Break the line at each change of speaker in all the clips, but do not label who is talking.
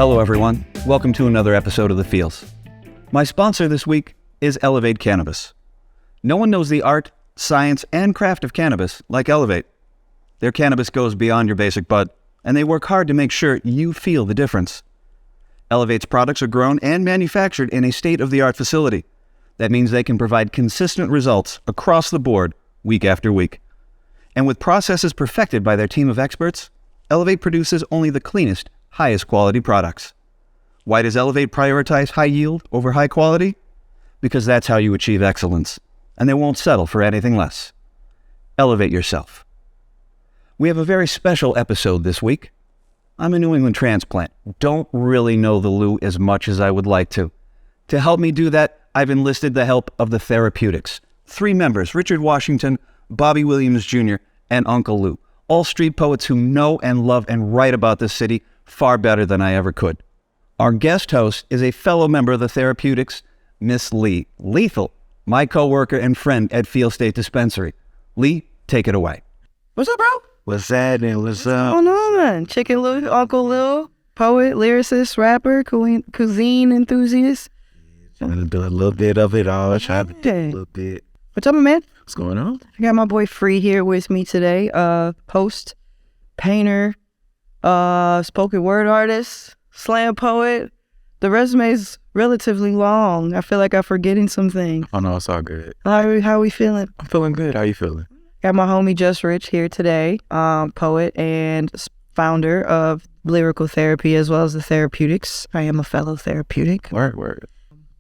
Hello everyone, welcome to another episode of The Feels. My sponsor this week is Elevate Cannabis. No one knows the art, science, and craft of cannabis like Elevate. Their cannabis goes beyond your basic bud, and they work hard to make sure you feel the difference. Elevate's products are grown and manufactured in a state-of-the-art facility. That means they can provide consistent results across the board, week after week. And with processes perfected by their team of experts, Elevate produces only the cleanest, highest quality products. Why does Elevate prioritize high yield over high quality? Because that's how you achieve excellence, and they won't settle for anything less. Elevate yourself. We have a very special episode this week. I'm a New England transplant. Don't really know the Lou as much as I would like to. To help me do that, I've enlisted the help of the Therapeutics. 3 members, Richard Washington, Bobby Williams Jr., and Uncle Lou. All street poets who know and love and write about this city far better than I ever could. Our guest host is a fellow member of the Therapeutics, Miss Lee. Lethal, my co-worker and friend at Field State Dispensary. Lee, take it away.
What's up, bro?
What's happening? What's up?
What's going on? Chicken Lou, Uncle Lou, poet, lyricist, rapper, cuisine enthusiast.
Trying to do a little bit of it all. Trying to do a little bit.
What's up, my man?
What's going on?
I got my boy Phree here with me today. Post, painter, spoken word artist, slam poet. The resume's relatively long. I feel like I'm forgetting something.
Oh no, it's all good.
How we feeling?
I'm feeling good. How you feeling?
Got my homie Just Rich here today, poet and founder of Lyrical Therapy as well as the Therapeutics. I am a fellow therapeutic.
Word.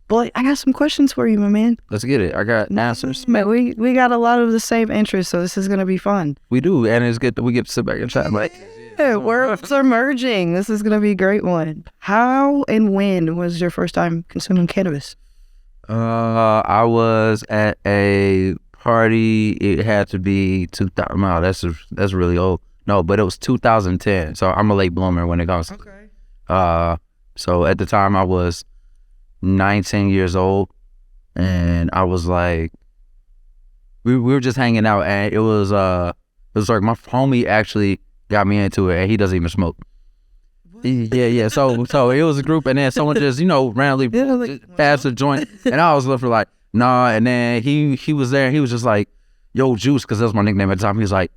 Boy, I got some questions for you, my man.
Let's get it. I got answers.
Man, we got a lot of the same interests, so this is going to be fun.
We do, and it's good that we get to sit back and chat. Like,
Yeah, worlds are merging. This is going to be a great one. How and when was your first time consuming cannabis?
I was at a party. It had to be 2000. Wow, that's really old. No, but it was 2010. So I'm a late bloomer when it comes.
Okay.
So at the time I was 19 years old, and I was like, we were just hanging out, and it was like my homie actually got me into it, and he doesn't even smoke. Yeah. So it was a group, and then someone just randomly passed a joint, and I was looking like, nah, and then he was there, and he was just like, yo, Juice, because that was my nickname at the time. He was like,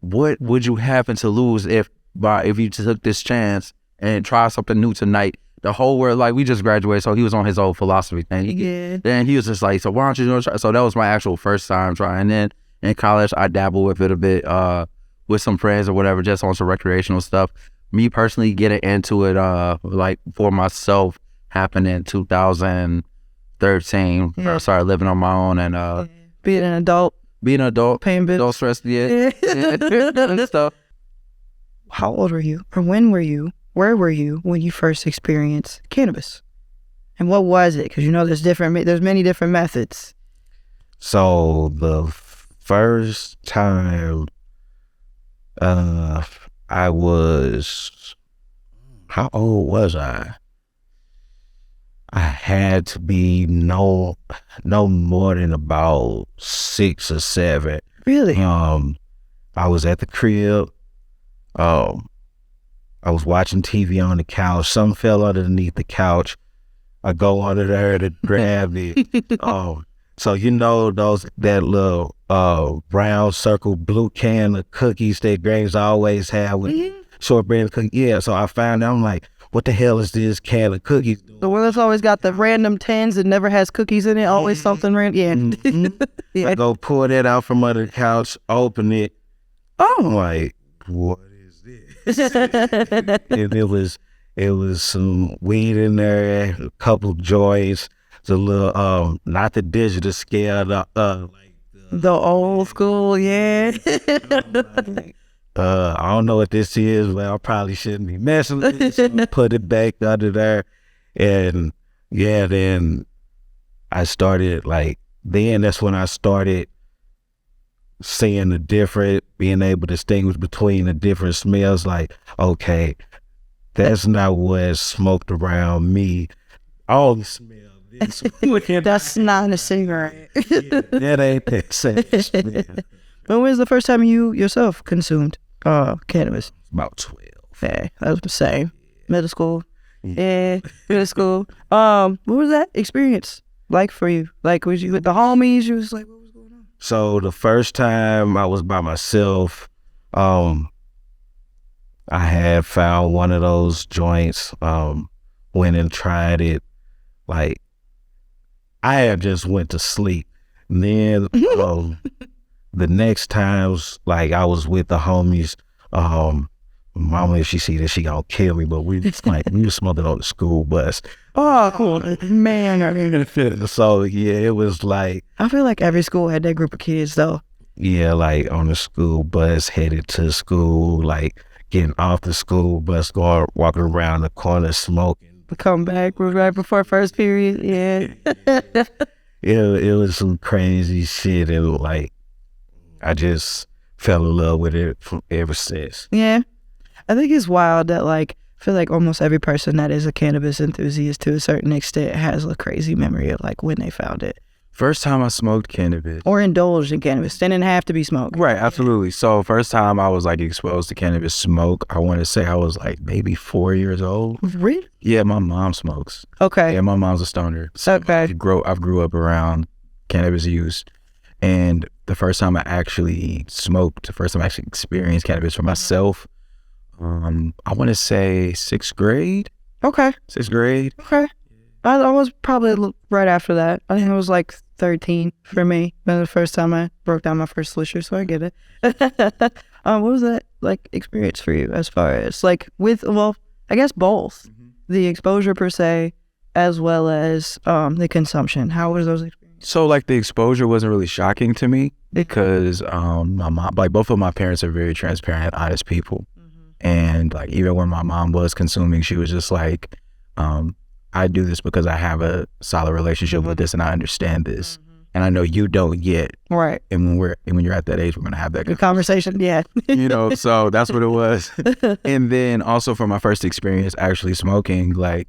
what would you happen to lose if you took this chance and try something new tonight? The whole world, like, we just graduated, so he was on his old philosophy thing. Then he was just like, so why don't you try? So that was my actual first time trying. And then in college, I dabbled with it a bit, with some friends or whatever, just on some recreational stuff. Me personally getting into it, like for myself, happened in 2013. I started living on my own and
Being an adult, paying bills,
don't stress, and stuff.
How old were you, or when were you? Where were you when you first experienced cannabis? And what was it? Because there's many different methods.
So the first time I was, how old was I? I had to be no more than about 6 or 7.
Really?
I was at the crib. I was watching TV on the couch. Something fell underneath the couch. I go under there to grab it. So that little brown circle blue can of cookies that Graves always have with shortbread cookies. Yeah, so I found out, I'm like, what the hell is this can of cookies?
The one that's always got the random tins that never has cookies in it, always something random. Yeah. Yeah.
I go pull that out from under the couch, open it. I'm like, what is this? And it was some weed in there, a couple of joints, the little not the digital scale,
the old school, yeah.
I don't know what this is, but I probably shouldn't be messing with it. So put it back under there, and yeah, then I started that's when I started seeing being able to distinguish between the different smells. Like, okay, that's not what's smoked around me. All the smell this.
That's not a cigarette.
That ain't that same smell.
When was the first time you yourself consumed cannabis?
About 12.
Yeah, that was the same. Middle school. Yeah, middle school. What was that experience like for you? Like, was you with the homies? You was like, what was going on?
So the first time I was by myself, I had found one of those joints, went and tried it. Like, I had just went to sleep. And then the next times, like, I was with the homies, mama, if she see this, she gonna kill me, but we were smoking on the school bus.
Oh, cool. Man,
So yeah, it was like,
I feel like every school had that group of kids though.
yeah, like on the school bus, headed to school, like getting off the school bus, going walking around the corner smoking.
Come back right before first period. Yeah.
It was some crazy shit, and like I just fell in love with it ever since.
Yeah. I think it's wild that like I feel like almost every person that is a cannabis enthusiast to a certain extent has a crazy memory of like when they found it
First time I smoked cannabis.
or indulged in cannabis. They didn't have to be smoked.
Right, absolutely. So first time I was like exposed to cannabis smoke, I want to say I was like maybe 4 years old.
Really?
Yeah, my mom smokes.
Okay.
Yeah, my mom's a stoner. So
Okay.
I grew up around cannabis use, and the first time I actually smoked, the first time I actually experienced cannabis for myself, I want to say sixth grade.
Okay.
Sixth grade.
Okay. I was probably right after that. I think it was like 13 for me. That was the first time I broke down my first swisher, so I get it. What was that like experience for you as far as like with, well, I guess both the exposure per se as well as the consumption? How was those experiences?
So like the exposure wasn't really shocking to me because my mom, like both of my parents are very transparent, honest people. And like even when my mom was consuming, she was just like, I do this because I have a solid relationship with this and I understand this. And I know you don't yet.
Right.
And when you're at that age, we're gonna have that
The conversation, yeah.
so that's what it was. And then also for my first experience actually smoking, like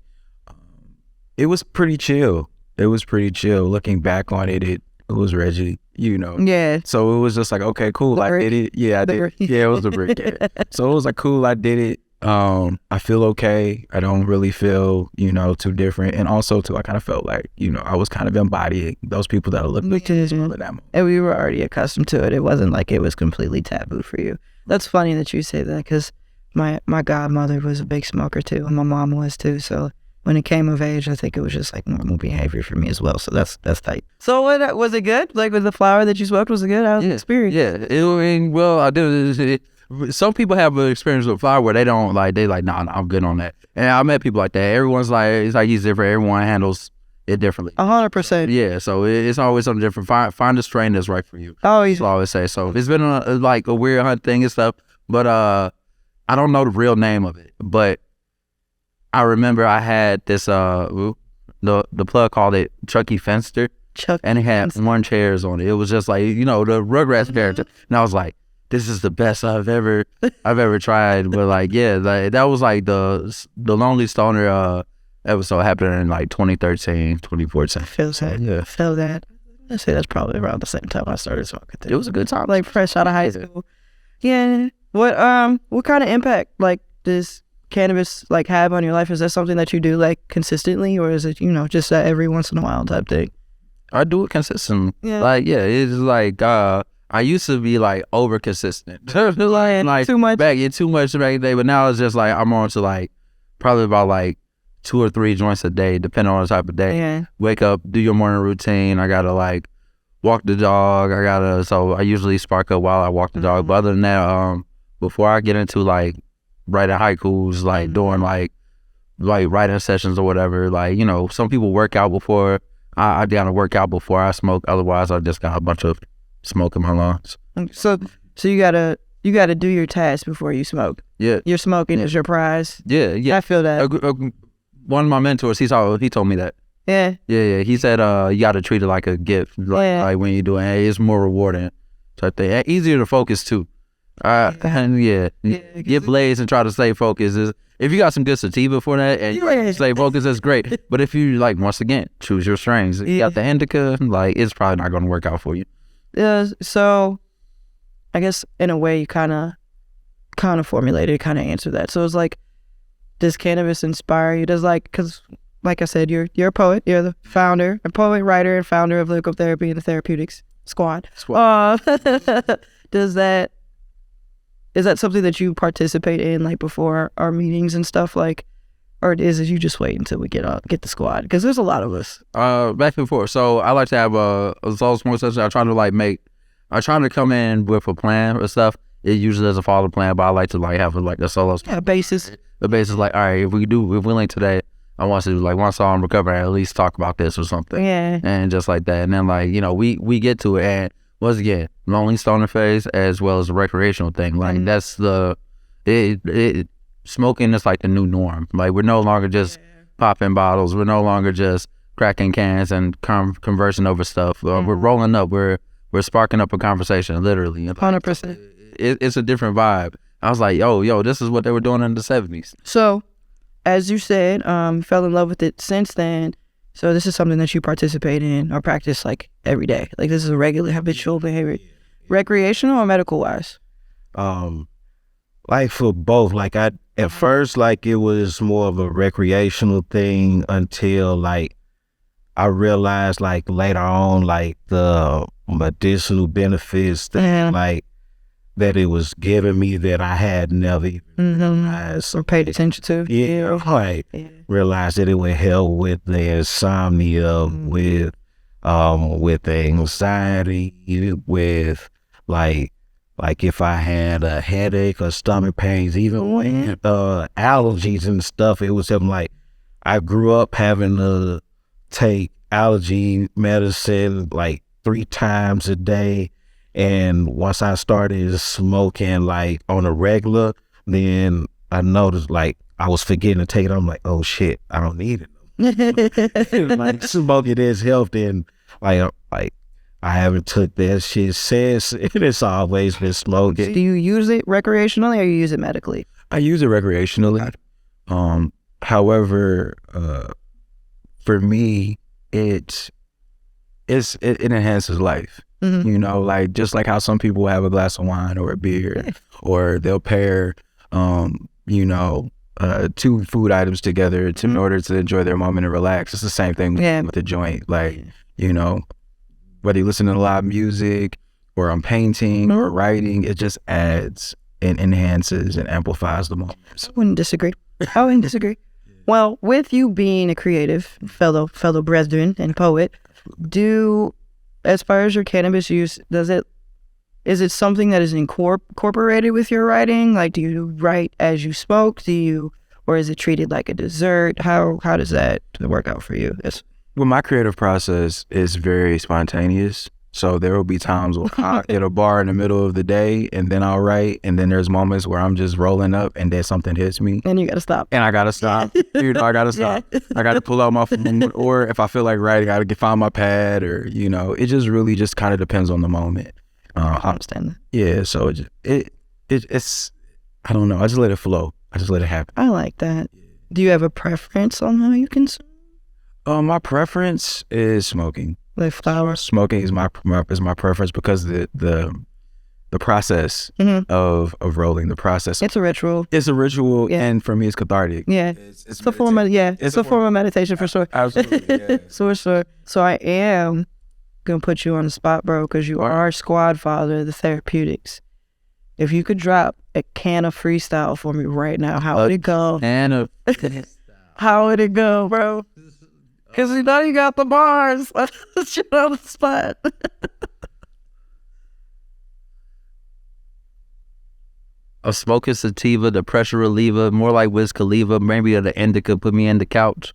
it was pretty chill. It was pretty chill. Looking back on it, it was Reggie,
Yeah.
So it was just like, okay, cool.
The
I
brick?
did it. Yeah, I
The
did.
brick.
Yeah, it was the brick. Yeah. So it was like, cool. I did it. I feel okay. I don't really feel, too different. And also too, I kind of felt like, I was kind of embodying those people that are looking at me at that moment.
And we were already accustomed to it. It wasn't like it was completely taboo for you. That's funny that you say that because my godmother was a big smoker too, and my mom was too. So when it came of age, I think it was just like normal behavior for me as well. So that's tight. So what was it good? Like with the flower that you smoked, was it good? How was the experience?
Yeah. I did it. Some people have an experience with flower where they don't like, nah, I'm good on that. And I met people like that. Everyone's like, it's like he's different. Everyone handles it differently.
100%.
Yeah, so it's always something different. Find a strain that's right for you.
Oh,
That's what I always say. So it's been like a weird hunt thing and stuff, but I don't know the real name of it. But I remember I had this the plug called it Chucky Fenster, and it had orange hairs on it. It was just like the Rugrats character, and I was like, this is the best I've ever tried. But like, yeah, like that was like the Lonely Stoner episode happened in like 2013, 2014.
I feel that.
Yeah.
I feel that. I say that's probably around the same time I started smoking too.
It was a good time.
Like fresh out of high school. Yeah. What kind of impact like does cannabis like have on your life? Is that something that you do like consistently, or is it just that every once in a while type thing?
I do it consistently.
Yeah.
Like, yeah, it's like I used to be like over consistent. like
too much.
Too much back in the day, but now it's just like I'm on to like probably about like 2 or 3 joints a day, depending on the type of day.
Yeah.
Wake up, do your morning routine. I gotta like walk the dog. So I usually spark up while I walk the dog. But other than that, before I get into like writing haikus, like doing like writing sessions or whatever, like some people work out before. I gotta work out before I smoke. Otherwise, I just got a bunch of smoke in my lungs.
So you gotta do your task before you smoke.
Yeah.
Your smoking is your prize.
Yeah.
I feel that.
One of my mentors, he told me that.
Yeah.
Yeah. He said, you got to treat it like a gift. Like when you do it, it's more rewarding. Type thing. And easier to focus too. And get blazed and try to stay focused. If you got some good sativa for that and you stay focused, that's great. But if you once again, choose your strains. If you got the indica, it's probably not going to work out for you.
So I guess in a way you kind of formulated, kind of answered that. So it's like does cannabis inspire you? Because like I said, you're a poet. You're the founder, a poet, writer, and founder of Lyrical Therapy and the Therapeutics Squad. Is that something that you participate in, like, before our meetings and stuff, like, or is it you just wait until we get the squad? Because there's a lot of us.
Back and forth. So I like to have a small session. I try to come in with a plan or stuff. It usually doesn't follow the plan, but I like to like have a solo.
Yeah, basis.
The basis, like, all right, if we link today, I want to do like one song, recover, and at least talk about this or something.
Yeah. And
just like that. And then, like, we get to it. And once again, lonely stoner phase as well as a recreational thing. Like, that's smoking is like the new norm. Like, we're no longer just popping bottles. We're no longer just cracking cans and conversing over stuff. We're rolling up. We're sparking up a conversation, literally.
100%.
It's a different vibe. I was like, yo, this is what they were doing in the 70s.
So, as you said, fell in love with it since then. So this is something that you participate in or practice like every day. Like, this is a regular habitual behavior. Recreational or medical wise?
Like, for both. Like, at first, like, it was more of a recreational thing until, like, I realized, like, later on, like, the medicinal benefits that, like, that it was giving me that I had never even realized
or paid attention to.
Yeah, like, realized that it would help with the insomnia, with the anxiety, with like if I had a headache or stomach pains, even with allergies and stuff. It was something like I grew up having to take allergy medicine like 3 times a day. And once I started smoking like on a regular, then I noticed like I was forgetting to take it. I'm like, oh shit, I don't need it. Like, smoking is healthy, and like I haven't took that shit since. It's always been smoking.
Do you use it recreationally or you use it medically?
I use it recreationally. However, for me, it enhances life. You know, like, just like how some people have a glass of wine or a beer, or they'll pair, 2 food items together in order to enjoy their moment and relax. It's the same thing with the joint. Like, whether you listen to live music or I'm painting or writing, it just adds and enhances and amplifies the moment.
I wouldn't disagree. Well, with you being a creative, fellow brethren and poet, as far as your cannabis use, is it something that is incorporated with your writing? Like, do you write as you smoke? Or is it treated like a dessert? How does that work out for you?
Well, my creative process is very spontaneous. So there will be times where I'll hit a bar in the middle of the day and then I'll write. And then there's moments where I'm just rolling up and then something hits me.
And you got to stop.
And I got to stop. I got to stop. I got to pull out my phone. Or if I feel like writing, I got to find my pad, or, it just really just kind of depends on the moment.
I understand that.
Yeah. So it's, I don't know. I just let it flow. I just let it happen.
I like that. Do you have a preference on how you consume?
My preference is smoking.
Like flower?
Smoking is my preference because the process of rolling, the process.
It's a ritual.
It's a ritual, and for me, it's cathartic.
Yeah, it's a form of it's a form of meditation for sure.
Absolutely, yeah.
For sure. So I am gonna put you on the spot, bro, because you are our squad father of the Therapeutics. If you could drop a Canna-Freestyle for me right now, how would it go? How would it go, bro? Because you got the bars. Let's put you on the spot.
A smoking sativa, the pressure reliever, more like Wiz Khalifa, maybe the indica, put me in the couch.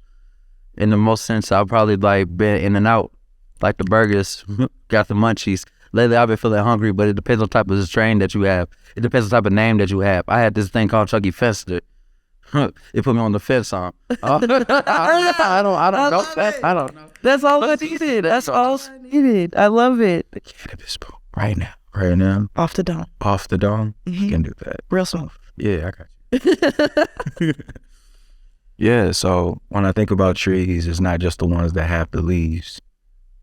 In the most sense, I've probably like been in and out, like the burgers, got the munchies. Lately, I've been feeling hungry, but it depends on type of strain that you have. It depends on type of name that you have. I had this thing called Chucky Fester. It put me on the fence song. I don't know.
That's all I needed. That's all I needed. I love it.
Cannabis, bro. Right now.
Off the dome.
You can do that.
Real smooth.
Yeah, I got you. Yeah, so when I think about trees, it's not just the ones that have the leaves,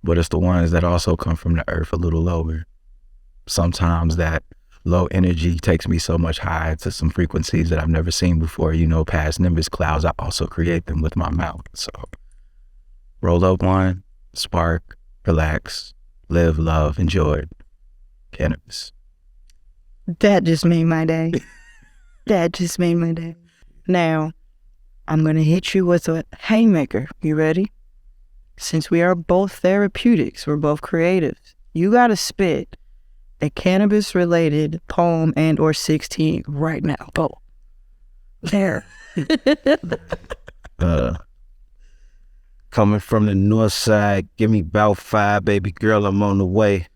but it's the ones that also come from the earth a little lower. Sometimes that low energy takes me so much high to some frequencies that I've never seen before. You know, past nimbus clouds, I also create them with my mouth. So roll up one, spark, relax, live, love, enjoy. Cannabis.
That just made my day. That just made my day. Now, I'm going to hit you with a haymaker. You ready? Since we are both therapeutics, we're both creatives, you got to spit a cannabis-related poem and or 16 right now. Go. There.
Coming from the north side, give me about 5, baby girl, I'm on the way.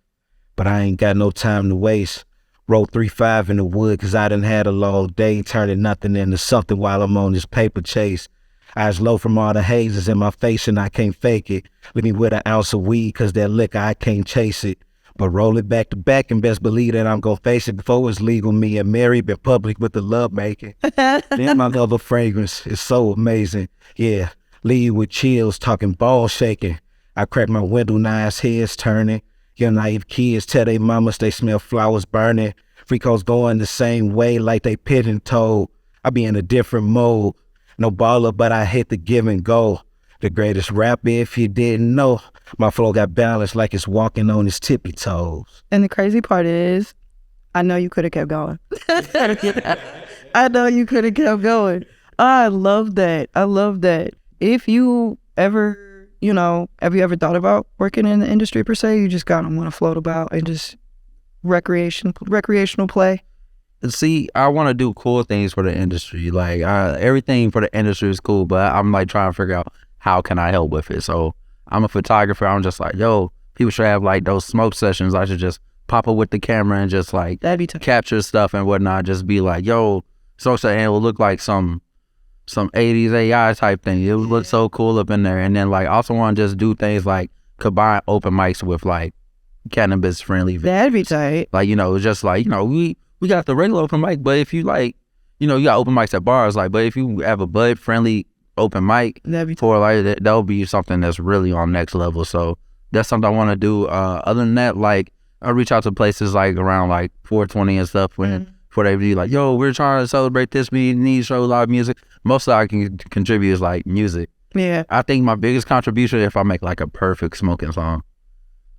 But I ain't got no time to waste. Roll 3-5 in the wood, cause I done had a long day, turning nothing into something while I'm on this paper chase. Eyes low from all the hazes in my face and I can't fake it. Leave me with an ounce of weed, cause that liquor, I can't chase it. But roll it back to back and best believe that I'm gonna face it before it's legal. Me and Mary been public with the love making. Then my love of fragrance is so amazing. Yeah, leave you with chills, talking ball shaking. I crack my window, nice heads turning. Young naive kids tell they mamas they smell flowers burning. Freakos going the same way like they pigeon toed. I be in a different mode. No baller, but I hit the give and go. The greatest rapper, if you didn't know. My flow got balance like it's walking on its tippy toes.
And the crazy part is, I know you could have kept going. I know you could have kept going. I love that. I love that. If you ever, have you ever thought about working in the industry per se? You just kind of want to float about and just recreational play?
See, I want to do cool things for the industry. Like everything for the industry is cool, but I'm like trying to figure out how can I help with it. So I'm a photographer. I'm just like, yo, people should have like those smoke sessions. I should just pop up with the camera and just like capture stuff and whatnot. Just be like, yo, so and it will look like some 80s AI type thing. It would look so cool up in there. And then like also want to just do things like combine open mics with like cannabis friendly.
That'd be tight.
Like, it's just like, we got the regular open mic, but if you like, you got open mics at bars, like, but if you have a bud friendly open mic for like that'll be something that's really on next level. So that's something I want to do. Other than that, like I reach out to places like around like 420 and stuff for they be like, yo, we're trying to celebrate this. We need to show live music. Most of I can contribute is like music.
Yeah.
I think my biggest contribution if I make like a perfect smoking song,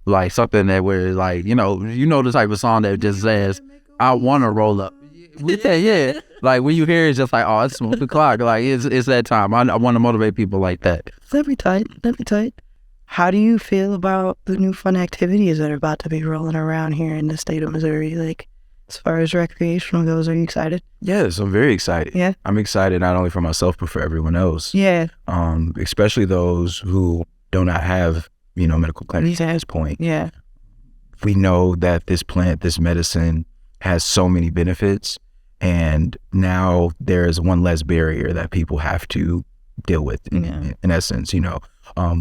like something that where like the type of song that just says I want to roll up. Yeah. Like when you hear it, it's just like, oh, it's smoke the clock. Like it's that time. I want to motivate people like that.
That'd be tight. How do you feel about the new fun activities that are about to be rolling around here in the state of Missouri? Like as far as recreational goes, are you excited?
Yes, I'm very excited.
Yeah.
I'm excited not only for myself, but for everyone else.
Yeah.
Especially those who do not have, medical clinics at this point.
Yeah.
We know that this plant, this medicine has so many benefits, and now there's one less barrier that people have to deal with in essence.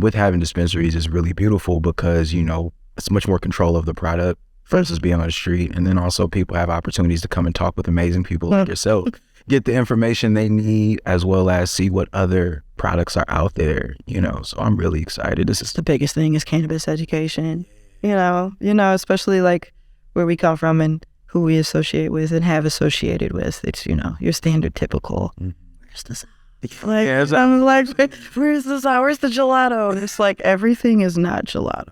With having dispensaries is really beautiful because it's much more control of the product versus being on the street, and then also people have opportunities to come and talk with amazing people like yourself, get the information they need, as well as see what other products are out there. So I'm really excited. This is
the biggest thing is cannabis education. Especially like where we come from and who we associate with and have associated with. It's, your standard typical, where's the sour? I'm like, where's the sour? Where's the gelato? And it's like, everything is not gelato.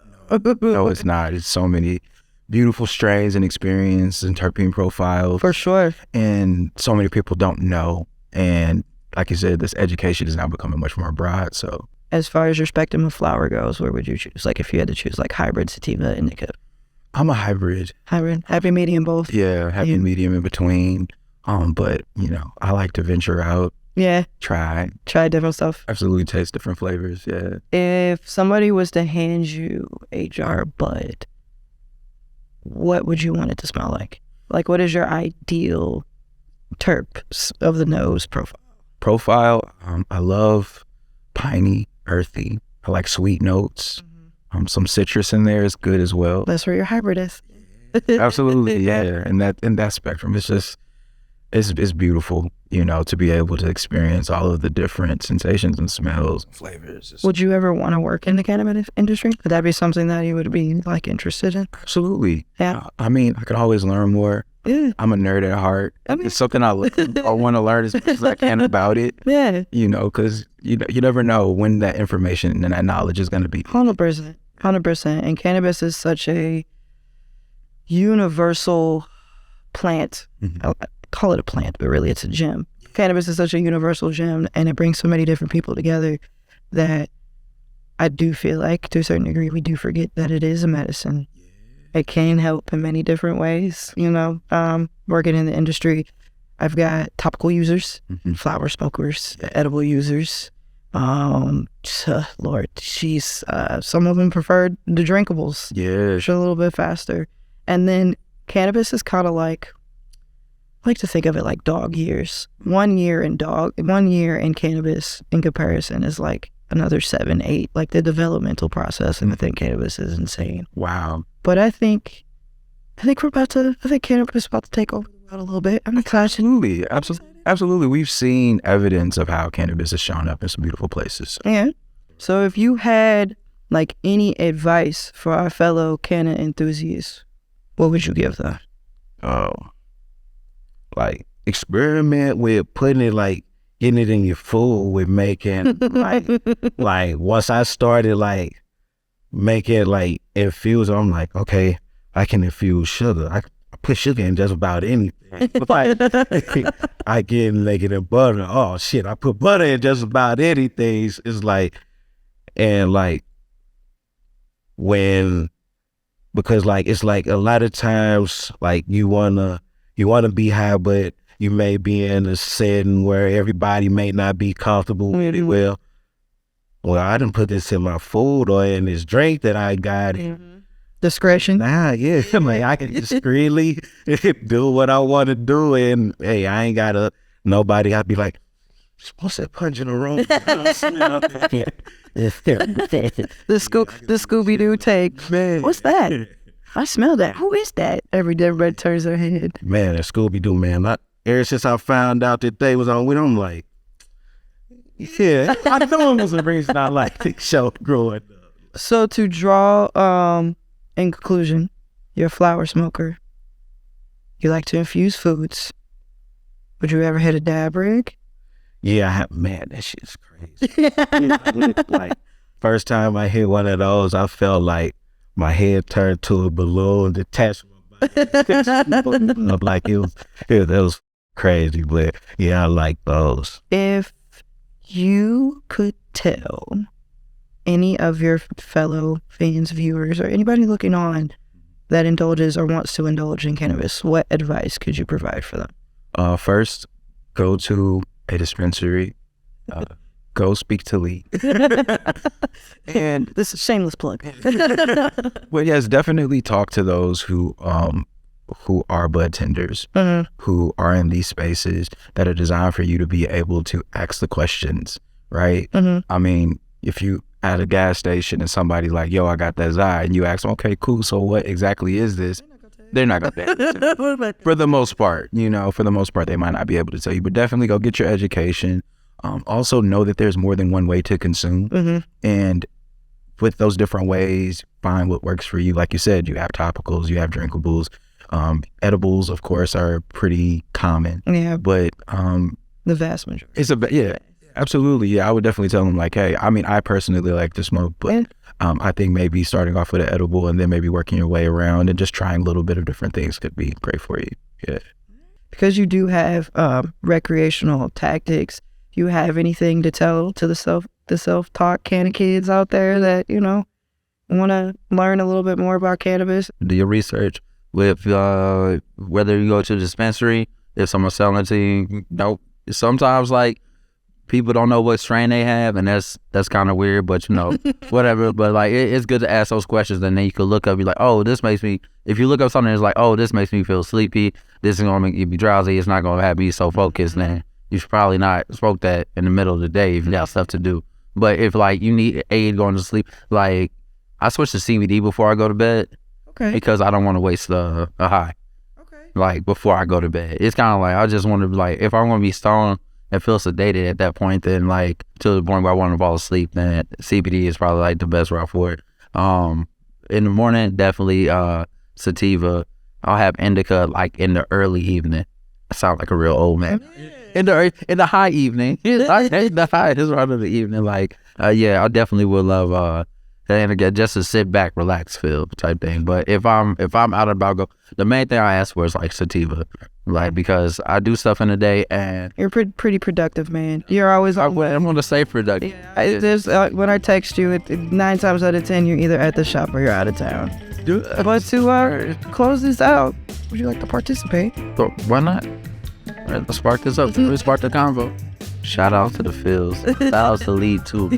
No, it's not. It's so many beautiful strains and experience and terpene profiles.
For sure.
And so many people don't know. And like you said, this education is now becoming much more broad. So
as far as your spectrum of flower goes, where would you choose? Like if you had to choose like hybrid, sativa, indica?
I'm a hybrid.
Happy medium both.
Yeah, happy medium in between. But I like to venture out.
Yeah.
Try
different stuff.
Absolutely taste different flavors. Yeah.
If somebody was to hand you a jar of bud, what would you want it to smell like? Like what is your ideal terps of the nose profile?
I love piney, earthy. I like sweet notes. Some citrus in there is good as well.
That's where your hybrid is.
Absolutely, yeah. And that spectrum, it's just, it's beautiful, to be able to experience all of the different sensations and smells and flavors.
Would you ever want to work in the cannabis industry? Would that be something that you would be like interested in?
Absolutely.
Yeah.
I mean, I could always learn more.
Yeah.
I'm a nerd at heart.
I mean-
It's something I want to learn as much as I can about it.
Yeah.
You know, because you never know when that information and that knowledge is going to be.
100%. 100%. And cannabis is such a universal plant.
Mhm.
I call it a plant, but really it's a gem. Cannabis is such a universal gem, and it brings so many different people together that I do feel like, to a certain degree, we do forget that it is a medicine. It can help in many different ways. You know, working in the industry, I've got topical users,
Mhm.
flower smokers, edible users. Lord, some of them preferred the drinkables,
Yeah.
which are a little bit faster. And then cannabis is kind of like, I like to think of it like dog years. 1 year in cannabis in comparison is like another 7, 8. Like the developmental process within cannabis is insane.
Wow.
But I think cannabis is about to take over the world a little bit. I'm excited.
Absolutely. We've seen evidence of how cannabis has shown up in some beautiful places.
Yeah. So if you had like any advice for our fellow canna enthusiasts, what would you give them?
Like experiment with putting it, like getting it in your food with making like once I started like making like infuse, I'm like, okay, I can infuse sugar. I put sugar in just about anything. Like, I can make it in butter. Oh shit, I put butter in just about anything. It's like, and like because like it's like a lot of times like you wanna be high, but you may be in a setting where everybody may not be comfortable with it. Well, I didn't put this in my food or in this drink that I got.
Discretion.
Nah, yeah, like I can discreetly do what I want to do, and hey, I ain't got nobody. I'd be like, what's that pungent aroma?
The Scooby-Doo take.
Man,
What's that? I smell that. Who is that? Everybody turns their head.
Man, that Scooby-Doo, man. Ever since I found out that they was on with them, like, yeah, I know it was the reason I liked the show growing up.
So to draw, in conclusion, you're a flower smoker. You like to infuse foods. Would you ever hit a dab rig?
Yeah, I have. Man, that shit's crazy. Like, first time I hit one of those, I felt like my head turned to a balloon, detached from my body. Like it was crazy, but yeah, I like those.
If you could tell any of your fellow fans, viewers, or anybody looking on that indulges or wants to indulge in cannabis, what advice could you provide for them?
First, go to a dispensary. Go speak to Lee. And
This is a shameless plug.
well, yes, definitely talk to those who are bud tenders, who are in these spaces that are designed for you to be able to ask the questions, right? I mean, if you at a gas station and somebody's like, yo, I got that Zy, and you ask them, okay, cool, so what exactly is this? They're not going to for the most part, they might not be able to tell you, but definitely go get your education. Also know that there's more than one way to consume, and with those different ways, find what works for you. Like you said, you have topicals, you have drinkables. Edibles, of course, are pretty common.
Yeah,
but
the vast majority.
Yeah, absolutely. Yeah, I would definitely tell them like, hey, I mean, I personally like to smoke, but I think maybe starting off with an edible and then maybe working your way around and just trying a little bit of different things could be great for you. Yeah. Because
you do have recreational tactics, you have anything to tell to the self-taught canna kids out there that, want to learn a little bit more about cannabis?
Do your research with whether you go to the dispensary, if someone's selling it to you. Sometimes like people don't know what strain they have, and that's kind of weird, but whatever. But like it's good to ask those questions, and then you can look up, be like, oh, this makes me, if you look up something that's like, oh, this makes me feel sleepy, this is gonna make you be drowsy, it's not gonna have me so focused, then you should probably not smoke that in the middle of the day if you got stuff to do. But if like you need aid going to sleep, like I switch to CBD before I go to bed.
Okay.
Because I don't want to waste a high. Okay. Like before I go to bed. It's kind of like I just want to like, if I'm going to be stoned and feel sedated at that point, then like till the point where I want to fall asleep, then CBD is probably like the best route for it. In the morning, definitely sativa. I'll have indica like in the early evening. I sound like a real old man. In the high evening, the highest part of the evening, like yeah, I definitely would love and again, just to sit back, relax, feel type thing. But if I'm out and about, the main thing I ask for is like sativa, like because I do stuff in the day and
You're pretty productive, man. You're always
I'm going to say productive.
Yeah, there's when I text you, 9 times out of 10 you're either at the shop or you're out of town. But to close this out, would you like to participate?
So why not? All right, let's spark this up. Let's spark the convo. Shout out to the Phils. Shout out to Lead too.